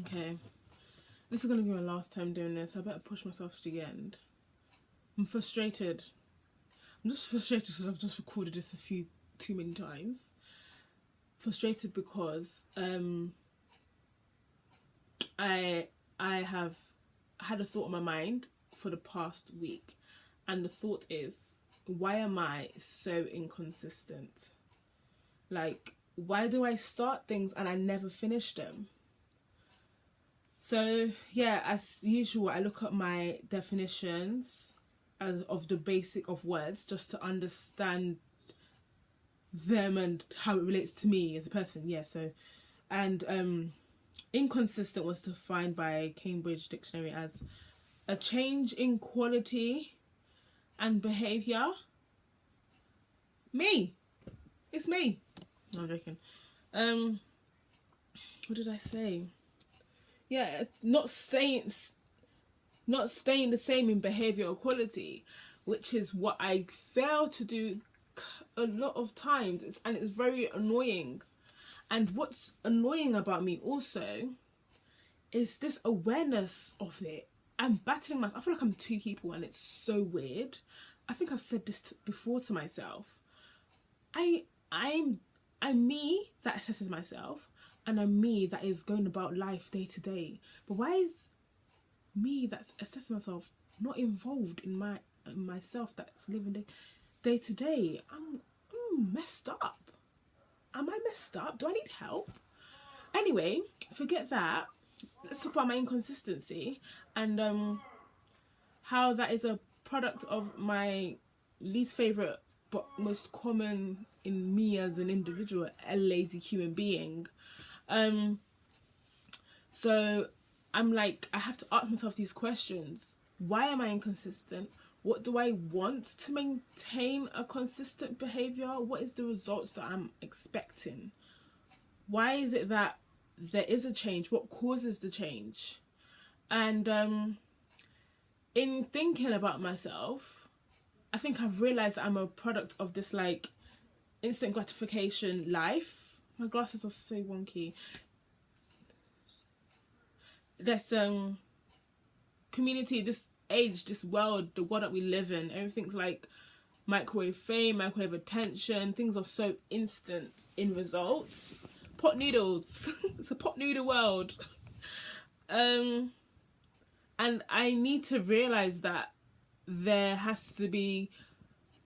Okay, this is gonna be my last time doing this. I better push myself to the end. I'm frustrated. I'm just frustrated because I've just recorded this too many times. Frustrated because I have had a thought in my mind for the past week, and the thought is, why am I so inconsistent? Like, why do I start things and I never finish them? So yeah, as usual, I look at my definitions of the basic of words just to understand them and how it relates to me as a person. Yeah, so, and inconsistent was defined by Cambridge Dictionary as a change in quality and behaviour. Me. It's me. No, I'm joking. What did I say? Yeah, not staying the same in behaviour or quality, which is what I fail to do a lot of times, and it's very annoying. And what's annoying about me also is this awareness of it. I'm battling myself. I feel like I'm two people, and it's so weird. I think I've said this before to myself. I'm me that assesses myself, and I'm me that is going about life day to day. But why is me that's assessing myself not involved in myself that's living day to day? I'm messed up. Am I messed up? Do I need help? Anyway, forget that. Let's talk about my inconsistency and how that is a product of my least favourite but most common in me as an individual, a lazy human being. So I'm like, I have to ask myself these questions. Why am I inconsistent? What do I want to maintain a consistent behaviour? What is the results that I'm expecting? Why is it that there is a change? What causes the change? And in thinking about myself, I think I've realised that I'm a product of this like instant gratification life. My glasses are so wonky. This community, this age, this world, the world that we live in, everything's like microwave fame, microwave attention. Things are so instant in results. Pot noodles. It's a pot noodle world. And I need to realise that there has to be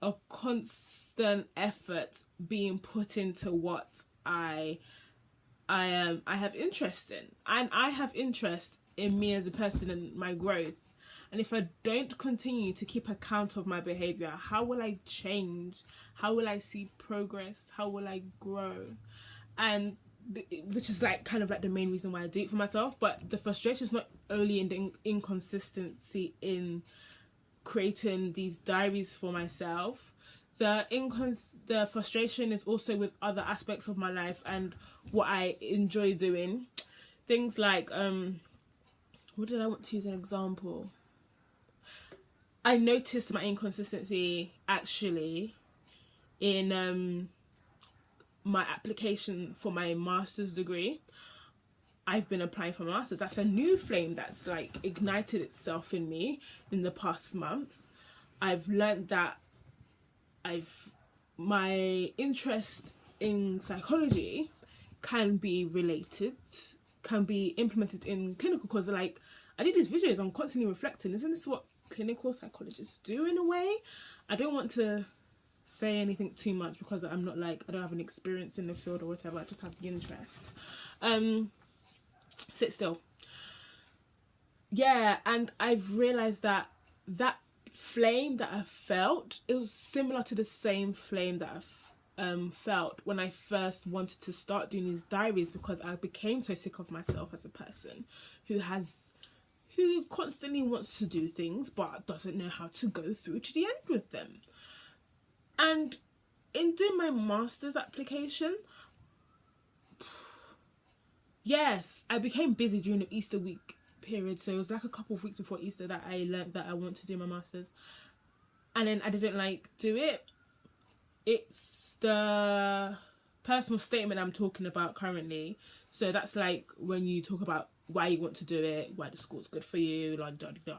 a constant effort being put into what I have interest in, and I have interest in me as a person and my growth. And if I don't continue to keep account of my behaviour, how will I change? How will I see progress? How will I grow? And which is like kind of like the main reason why I do it for myself. But the frustration is not only in the inconsistency in creating these diaries for myself. The frustration is also with other aspects of my life and what I enjoy doing. Things like what did I want to use an example? I noticed my inconsistency actually in my application for my master's degree. I've been applying for masters. That's a new flame that's like ignited itself in me in the past month. I've learned that my interest in psychology can be implemented in clinical, because like I did these videos, I'm constantly reflecting, isn't this what clinical psychologists do in a way? I don't want to say anything too much because I'm not like, I don't have an experience in the field or whatever, I just have the interest. Sit still. Yeah, and I've realised that flame that I felt, it was similar to the same flame that I felt when I first wanted to start doing these diaries, because I became so sick of myself as a person who constantly wants to do things but doesn't know how to go through to the end with them. And in doing my master's application, yes, I became busy during the Easter week period. So it was like a couple of weeks before Easter that I learned that I want to do my master's. And then I didn't like do it. It's the personal statement I'm talking about currently. So that's like when you talk about why you want to do it, why the school's good for you, like da da da.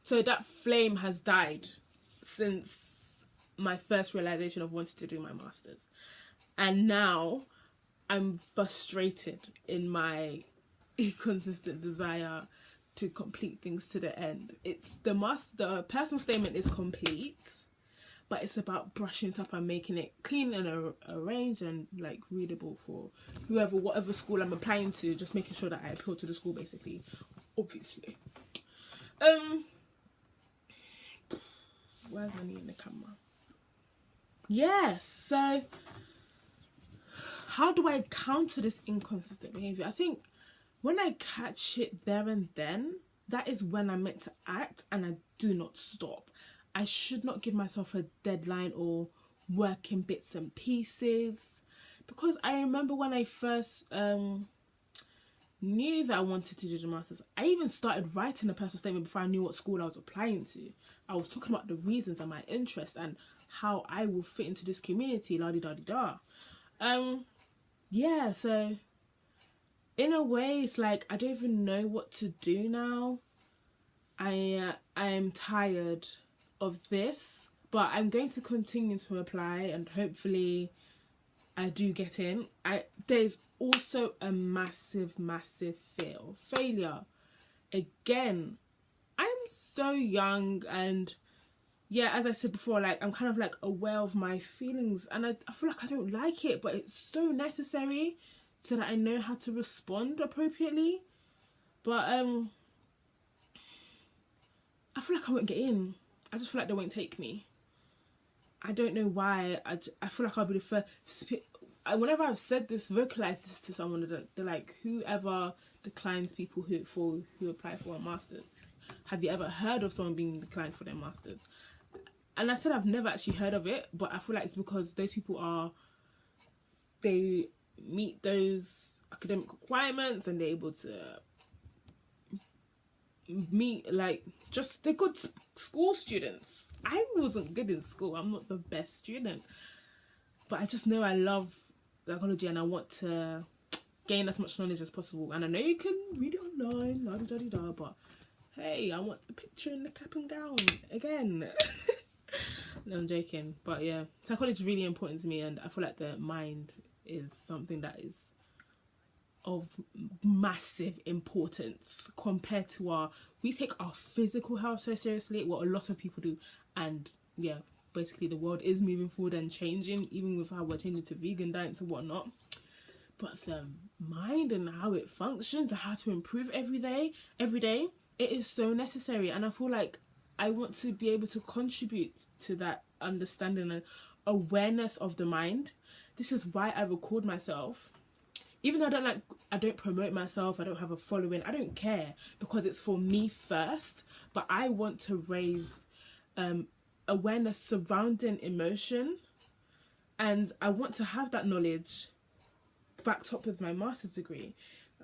So that flame has died since my first realization of wanting to do my master's, and now I'm frustrated in my inconsistent desire to complete things to the end. It's the personal statement is complete, but it's about brushing it up and making it clean and arranged and like readable for whatever school I'm applying to, just making sure that I appeal to the school basically, obviously. Where's my knee in the camera? Yes, so how do I counter this inconsistent behaviour? I think when I catch it there and then, that is when I'm meant to act, and I do not stop. I should not give myself a deadline or work in bits and pieces, because I remember when I first knew that I wanted to do the masters, I even started writing a personal statement before I knew what school I was applying to. I was talking about the reasons and my interest and how I will fit into this community, la-di-da-di-da. Yeah, so in a way it's like I don't even know what to do now. I am tired of this, but I'm going to continue to apply and hopefully I do get in. There's also a massive failure. Again, I'm so young, and yeah, as I said before, like I'm kind of like aware of my feelings, and I feel like I don't like it, but it's so necessary so that I know how to respond appropriately. But I feel like I won't get in. I just feel like they won't take me. I don't know why. I feel like I'll be the first. Whenever I've said this, vocalized this to someone, they're like, whoever declines people who apply for a master's, have you ever heard of someone being declined for their master's? And I said I've never actually heard of it, but I feel like it's because those people they meet those academic requirements and they're able to meet, like, just they're good school students. I wasn't good in school. I'm not the best student, but I just know I love psychology and I want to gain as much knowledge as possible. And I know you can read it online, la da da da, but hey, I want the picture in the cap and gown again. No, I'm joking, but yeah, psychology is really important to me, and I feel like the mind is something that is of massive importance compared to we take our physical health so seriously, what a lot of people do. And yeah, basically the world is moving forward and changing, even with how we're changing to vegan diets and whatnot, but the mind and how it functions and how to improve every day, it is so necessary. And I feel like I want to be able to contribute to that understanding and awareness of the mind. This is why I record myself. Even though I don't promote myself, I don't have a following, I don't care, because it's for me first. But I want to raise awareness surrounding emotion, and I want to have that knowledge backed up with my master's degree.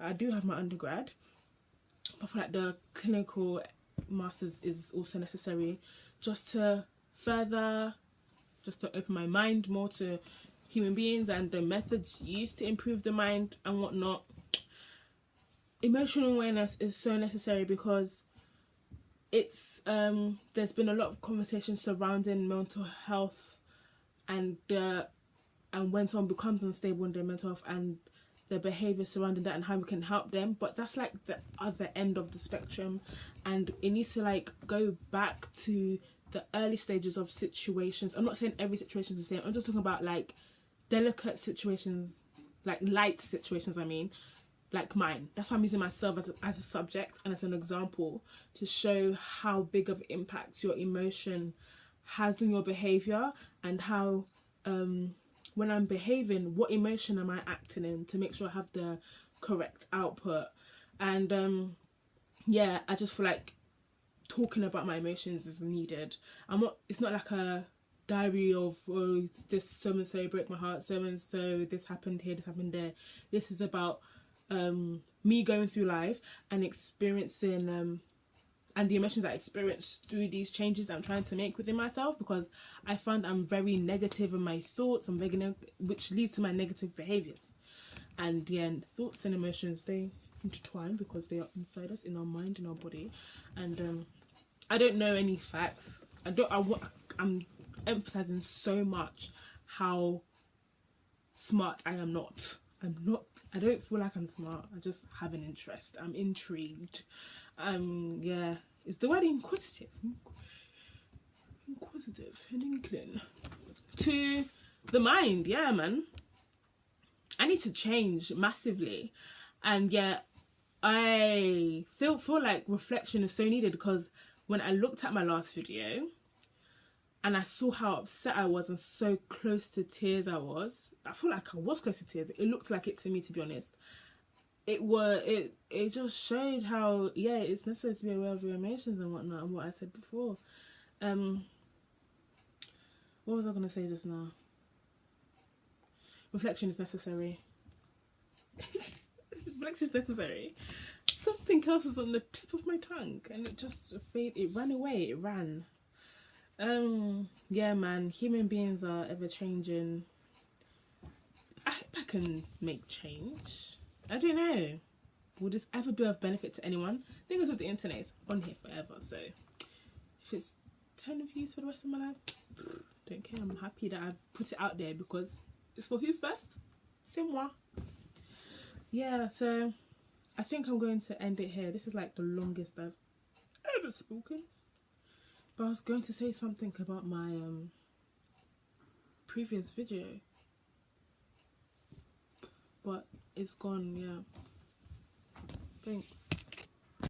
I do have my undergrad, but I feel like the clinical master's is also necessary just to open my mind more to human beings and the methods used to improve the mind and whatnot. Emotional awareness is so necessary because it's there's been a lot of conversation surrounding mental health and when someone becomes unstable in their mental health and their behaviour surrounding that and how we can help them. But that's like the other end of the spectrum, and it needs to like go back to the early stages of situations. I'm not saying every situation is the same, I'm just talking about like delicate situations, like light situations, I mean, like mine. That's why I'm using myself as a subject and as an example to show how big of impact your emotion has on your behaviour, and how when I'm behaving, what emotion am I acting in to make sure I have the correct output. And yeah, I just feel like talking about my emotions is needed. It's not like a diary of, oh, this so and so broke my heart, so and so this happened here, this happened there. This is about me going through life and experiencing and the emotions I experience through these changes that I'm trying to make within myself, because I find I'm very negative in my thoughts, which leads to my negative behaviours. And yeah, thoughts and emotions, they intertwine because they are inside us, in our mind, in our body. And I don't know any facts. I'm emphasizing so much how smart I am not. I don't feel like I'm smart. I just have an interest. I'm intrigued. Yeah, is the word inquisitive? Inquisitive, an inkling to the mind. Yeah, man. I need to change massively, and yeah, I feel like reflection is so needed, because when I looked at my last video and I saw how upset I was and so close to tears I feel like I was close to tears. It looked like it to me, to be honest. It just showed how, yeah, it's necessary to be aware of your emotions and whatnot, and what I said before. What was I gonna say just now? Reflection is necessary. Reflection is necessary. Something else was on the tip of my tongue and it just it ran away. It ran. Yeah, man. Human beings are ever changing. I hope I can make change. I don't know. Will this ever be of benefit to anyone? The thing is with the internet, it's on here forever. So if it's 10 views for the rest of my life, don't care. I'm happy that I've put it out there, because it's for who first? C'est moi. Yeah, so I think I'm going to end it here. This is like the longest I've ever spoken. But I was going to say something about my previous video, but it's gone. Yeah, thanks.